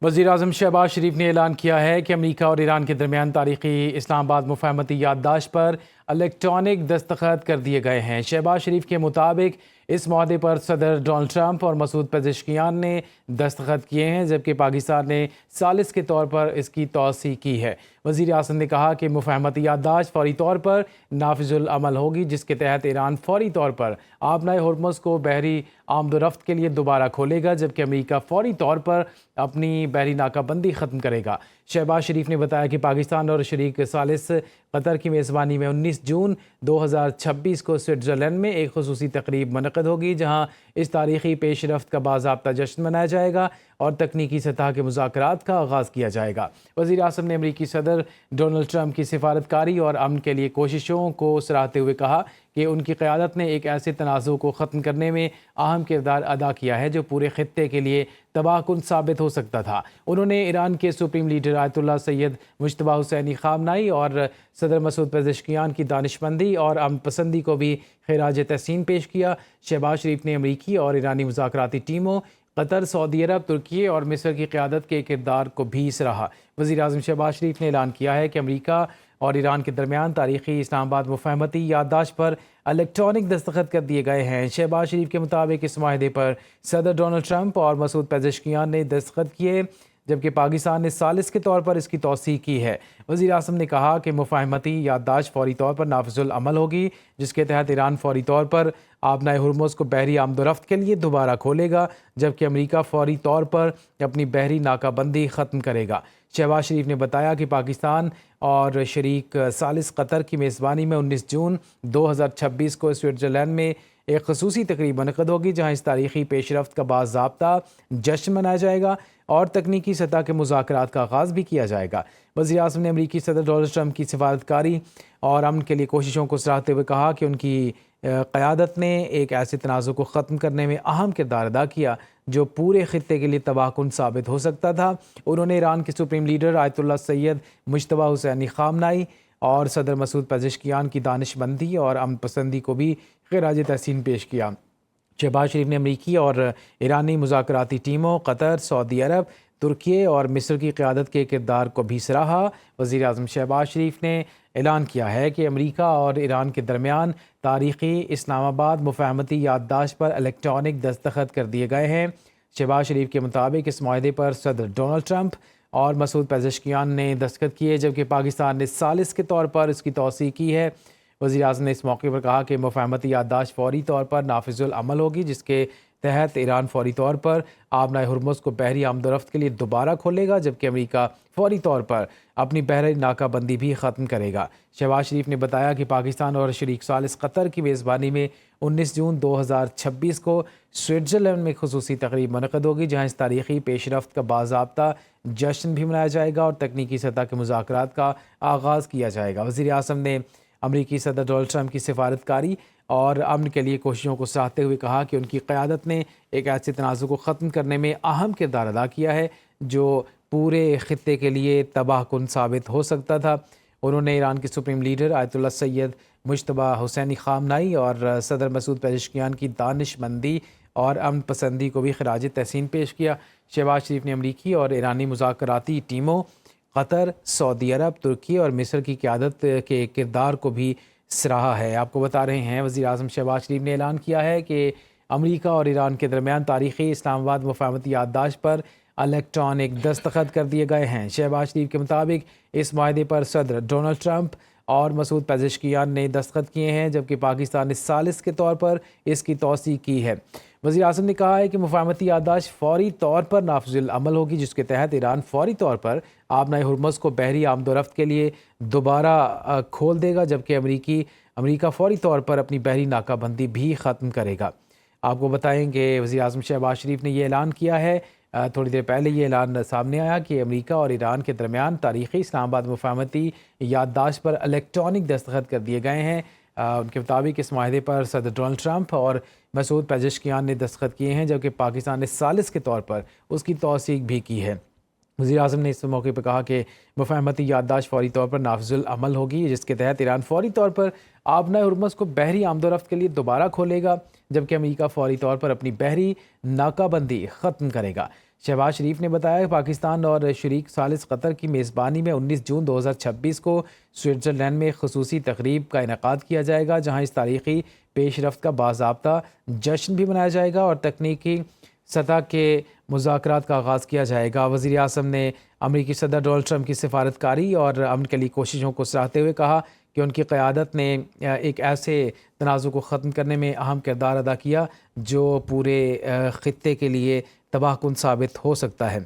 वज़ीर-ए-आज़म शहबाज शरीफ ने ऐलान किया है कि अमेरिका और ईरान के दरमियान तारीखी इस्लामाबाद मुफाहमती याददाश्त पर इलेक्ट्रॉनिक दस्तखत कर दिए गए हैं। शहबाज शरीफ के मुताबिक इस मुआहदे पर सदर डोनाल्ड ट्रंप और मसूद पेज़ेश्कियान ने दस्तखत किए हैं, जबकि पाकिस्तान ने सालिस के तौर पर इसकी तौसीक़ की है। वज़ीर-ए-आज़म ने कहा कि मुफाहमती याददाश्त फ़ौरी तौर पर नाफिजुल अमल होगी, जिसके तहत ईरान फ़ौरी तौर पर आबनाए हुर्मुज़ को बहरी आमदोरफ्त के लिए दोबारा खोलेगा, जबकि अमेरिका फ़ौरी तौर पर अपनी बहरी नाकाबंदी ख़त्म करेगा। शहबाज शरीफ ने बताया कि पाकिस्तान और शरीक सालिस कतर की मेज़बानी में 19 जून 2026 को स्विट्ज़रलैंड में एक ख़ुसूसी तकरीब मुनक़्क़द होगी, जहाँ इस तारीख़ी पेशरफ्त का बाज़ाब्ता जश्न मनाया जाएगा और तकनीकी सतह के मुज़ाकरात का आगाज़ किया जाएगा। वज़ीर-ए-आज़म ने अमेरिकी सदर डोनाल्ड ट्रंप की सिफारतकारी और अमन के लिए कोशिशों को सराहते हुए कहा कि उनकी क़यादत ने एक ऐसे तनाज़ुर को ख़त्म करने में अहम किरदार अदा किया है जो पूरे ख़ित्ते के लिए तबाहकुन साबित हो सकता था। उन्होंने ईरान के supreme leader Ayatollah Syed Mojtaba Hosseini Khamenei और सदर मसूद पेज़ेश्कियान की दानिशमंदी और अमन पसंदी को भी ख़िराज तहसीन पेश किया। शहबाज शरीफ ने अमरीकी और ईरानी मुज़ाकराती टीमों कतर, सऊदी अरब, तुर्की और मिस्र की क़यादत के किरदार को भी सराहा। वज़ीर-ए-आज़म शहबाज शरीफ ने ऐलान किया है कि अमरीका और ईरान के दरमियान तारीख़ी इस्लामाबाद मुफाहमती याददाश्त पर इलेक्ट्रॉनिक दस्तखत कर दिए गए हैं। शहबाज शरीफ के मुताबिक इस माहदे पर सदर डोनाल्ड ट्रंप और मसूद पेज़ेश्कियान ने दस्तखत किए, जबकि पाकिस्तान ने सालिस के तौर पर इसकी तौसीक़ की है। वज़ीर-ए-आज़म ने कहा कि मुफाहमती याददाश्त फ़ौरी तौर पर नाफिजुल अमल होगी, जिसके तहत ईरान फ़ौरी तौर पर आबनाए हुर्मुज़ को बहरी आमदोरफ्त के लिए दोबारा खोलेगा, जबकि अमेरिका फ़ौरी तौर पर अपनी बहरी नाकाबंदी ख़त्म करेगा। शहबाज शरीफ ने बताया कि पाकिस्तान और शरीक सालिस कतर की मेज़बानी में 19 जून 2026 को स्विट्ज़रलैंड में एक ख़ुसूसी तकरीब मुनक़्क़द होगी, जहाँ इस तारीख़ी पेशरफ्त का बाज़ाब्ता जश्न मनाया जाएगा और तकनीकी सतह के मुज़ाकरात का आगाज़ भी किया जाएगा। वज़ीर-ए-आज़म ने अमेरिकी सदर डोनाल्ड ट्रंप की सिफारतकारी और अमन के लिए कोशिशों को सराहते हुए कहा कि उनकी क़यादत ने एक ऐसे तनाज़ुर को ख़त्म करने में अहम किरदार अदा किया जो पूरे ख़ित्ते के लिए तबाहकुन साबित हो सकता था। उन्होंने ईरान के supreme leader Ayatollah Syed Mojtaba Hosseini Khamenei और सदर मसूद पेज़ेश्कियान की दानिशमंदी और अमन पसंदी को भी ख़िराज तहसीन पेश किया। शहबाज शरीफ ने अमरीकी और ईरानी मुज़ाकराती टीमों कतर, सऊदी अरब, तुर्की और मिस्र की क़यादत के किरदार को भी सराहा। वज़ीर-ए-आज़म शहबाज शरीफ ने ऐलान किया है कि अमेरिका और ईरान के दरमियान तारीख़ी इस्लामाबाद मुफाहमती याददाश्त पर इलेक्ट्रॉनिक दस्तखत कर दिए गए हैं। शहबाज शरीफ के मुताबिक इस मुआहदे पर सदर डोनाल्ड ट्रंप और मसूद पेज़ेश्कियान ने दस्तखत किए, जबकि पाकिस्तान ने सालिस के तौर पर इसकी तौसीक़ की है। वज़ीर-ए-आज़म ने इस मौके पर कहा कि मुफाहमती याददाश्त फ़ौरी तौर पर नाफिजुल अमल होगी, जिसके तहत ईरान फ़ौरी तौर पर आबनाए हुर्मुज़ को बहरी आमदोरफ्त के लिए दोबारा खोलेगा, जबकि अमेरिका फ़ौरी तौर पर अपनी बहरी नाकाबंदी भी ख़त्म करेगा। शहबाज शरीफ ने बताया कि पाकिस्तान और शरीक सालिस कतर की मेज़बानी में 19 जून 2026 को स्विट्ज़रलैंड में ख़ुसूसी तकरीब मुनक़्क़द होगी, जहाँ इस तारीख़ी पेशरफ्त का बाज़ाब्ता जश्न भी मनाया जाएगा और तकनीकी सतह के मुज़ाकरात का आगाज़ किया जाएगा। वज़ीर-ए-आज़म ने अमरीकी सदर डोनाल्ड ट्रंप की सिफारतकारी और अमन के लिए कोशिशों को सराहते हुए कहा कि उनकी क़यादत ने एक ऐसे तनाज़ुर को ख़त्म करने में अहम किरदार अदा किया है जो पूरे ख़ित्ते के लिए तबाहकुन साबित हो सकता था। उन्होंने ईरान के supreme leader Ayatollah Syed Mojtaba Hosseini Khamenei और सदर मसूद पेज़ेश्कियान की दानिशमंदी और अमन पसंदी को भी ख़िराज तहसीन पेश किया। शहबाज शरीफ ने अमरीकी और ईरानी मुज़ाकराती टीमों कतर, सऊदी अरब, तुर्की और मिस्र की क़यादत के किरदार को भी सराहा है। आपको बता रहे हैं, वज़ीर-ए-आज़म शहबाज शरीफ ने ऐलान किया है कि अमरीका और ईरान के दरमियान तारीख़ी इस्लामाबाद मुफाहमती याददाश्त पर इलेक्ट्रॉनिक दस्तखत कर दिए गए हैं। शहबाज शरीफ के मुताबिक इस माहदे पर सदर डोनाल्ड ट्रंप और मसूद पेज़ेश्कियान ने दस्तखत किए हैं, जबकि पाकिस्तान ने सालिस के तौर पर इसकी तौसीक़ की है। वज़ीर-ए-आज़म ने कहा है कि मुफाहमती याददाश्त फ़ौरी तौर पर नाफिजुल अमल होगी, जिसके तहत ईरान फ़ौरी तौर पर आबनाए हुर्मुज़ को बहरी आमदोरफ्त के लिए दोबारा खोल देगा, जबकि अमरीका फ़ौरी तौर पर अपनी बहरी नाकाबंदी भी ख़त्म करेगा। आपको बताएं कि वज़ीर-ए-आज़म शहबाज शरीफ ने ये ऐलान किया है, थोड़ी देर पहले ये ऐलान सामने आया कि अमेरिका और ईरान के दरमियान तारीख़ी इस्लामाबाद मुफाहमती याददाश्त पर इलेक्ट्रॉनिक दस्तखत कर दिए गए हैं। उनके मुताबिक इस माहदे पर सदर डोनाल्ड ट्रंप और मसूद पेज़ेश्कियान ने दस्तखत किए हैं, जबकि पाकिस्तान ने सालिस के तौर पर उसकी तौसीक़ भी की है। वज़ीर-ए-आज़म ने इस मौके पर कहा कि मुफाहमती याददाश्त फ़ौरी तौर पर नाफिजुल अमल होगी, जिसके तहत ईरान फ़ौरी तौर पर आबनाए हुर्मुज़ को बहरी आमदोरफ्त के लिए दोबारा खोलेगा, जबकि अमेरिका फ़ौरी तौर पर अपनी बहरी नाकाबंदी ख़त्म करेगा। شہباز شریف نے بتایا کہ پاکستان اور شریک ثالث قطر کی میزبانی میں 19 جون 2026 کو سوئٹزرلینڈ میں خصوصی تقریب کا انعقاد کیا جائے گا، جہاں اس تاریخی پیش رفت کا باضابطہ جشن بھی منایا جائے گا اور تکنیکی سطح کے مذاکرات کا آغاز کیا جائے گا۔ وزیر اعظم نے امریکی صدر ڈونلڈ ٹرمپ کی سفارتکاری اور امن کے لیے کوششوں کو سراہتے ہوئے کہا کہ ان کی قیادت نے ایک ایسے تنازع کو ختم کرنے میں اہم کردار ادا کیا جو پورے خطے کے لیے تباہ کن ثابت ہو سکتا ہے۔